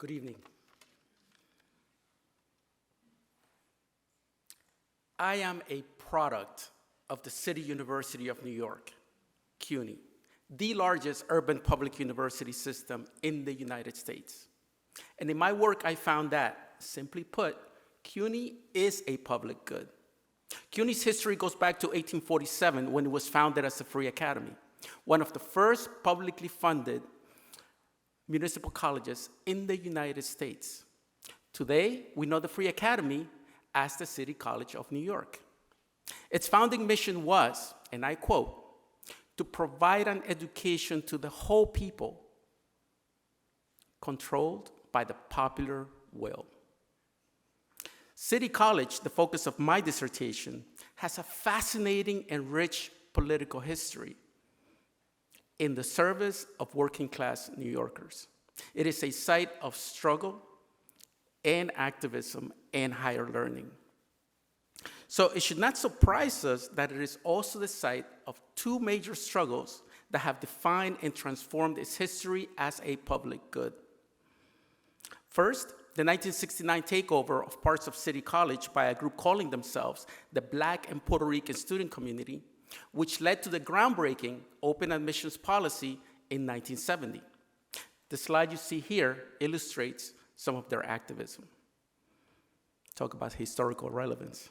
Good evening. I am a product of the City University of New York, CUNY, the largest urban public university system in the United States. And in my work, I found that, simply put, CUNY is a public good. CUNY's history goes back to 1847 when it was founded as a free academy, one of the first publicly funded municipal colleges in the United States. Today, we know the Free Academy as the City College of New York. Its founding mission was, and I quote, to provide an education to the whole people controlled by the popular will. City College, the focus of my dissertation, has a fascinating and rich political history in the service of working-class New Yorkers. It is a site of struggle and activism and higher learning. So it should not surprise us that it is also the site of two major struggles that have defined and transformed its history as a public good. First, the 1969 takeover of parts of City College by a group calling themselves the Black and Puerto Rican Student Community, which led to the groundbreaking open admissions policy in 1970. The slide you see here illustrates some of their activism. Talk about historical relevance.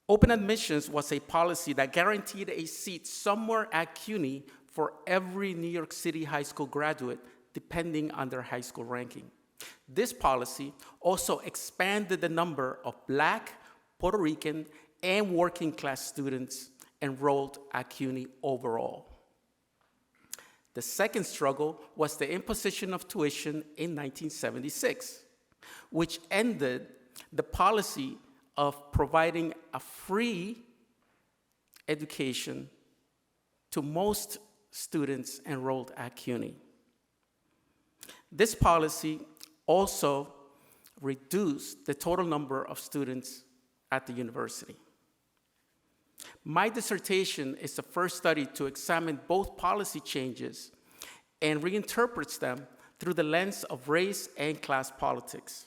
Open admissions was a policy that guaranteed a seat somewhere at CUNY for every New York City high school graduate, depending on their high school ranking. This policy also expanded the number of Black, Puerto Rican, and working class students enrolled at CUNY overall. The second struggle was the imposition of tuition in 1976, which ended the policy of providing a free education to most students enrolled at CUNY. This policy also reduced the total number of students at the university. My dissertation is the first study to examine both policy changes and reinterprets them through the lens of race and class politics.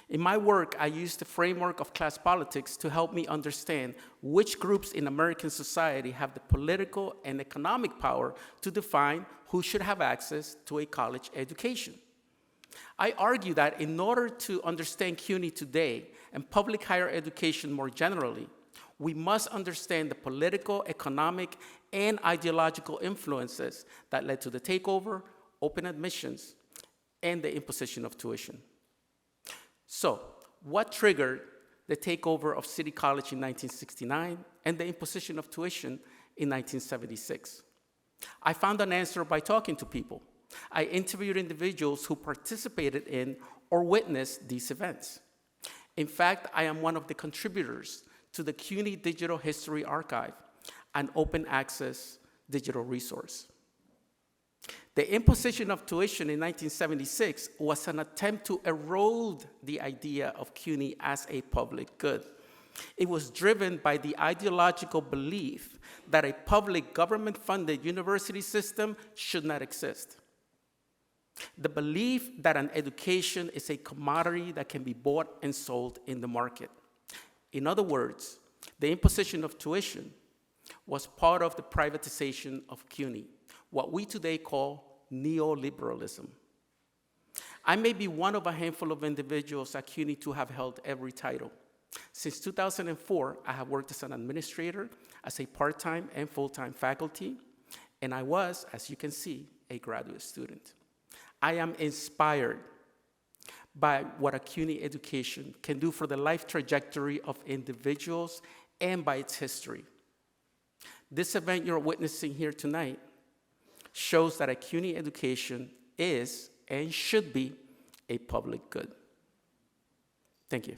In my work, I use the framework of class politics to help me understand which groups in American society have the political and economic power to define who should have access to a college education. I argue that in order to understand CUNY today and public higher education more generally, we must understand the political, economic, and ideological influences that led to the takeover, open admissions, and the imposition of tuition. So, what triggered the takeover of City College in 1969 and the imposition of tuition in 1976? I found an answer by talking to people. I interviewed individuals who participated in or witnessed these events. In fact, I am one of the contributors to the CUNY Digital History Archive, an open access digital resource. The imposition of tuition in 1976 was an attempt to erode the idea of CUNY as a public good. It was driven by the ideological belief that a public government-funded university system should not exist. The belief that an education is a commodity that can be bought and sold in the market. In other words, the imposition of tuition was part of the privatization of CUNY, what we today call neoliberalism. I may be one of a handful of individuals at CUNY to have held every title. Since 2004, I have worked as an administrator, as a part-time and full-time faculty, and I was, as you can see, a graduate student. I am inspired by what a CUNY education can do for the life trajectory of individuals and by its history. This event you're witnessing here tonight shows that a CUNY education is and should be a public good. Thank you.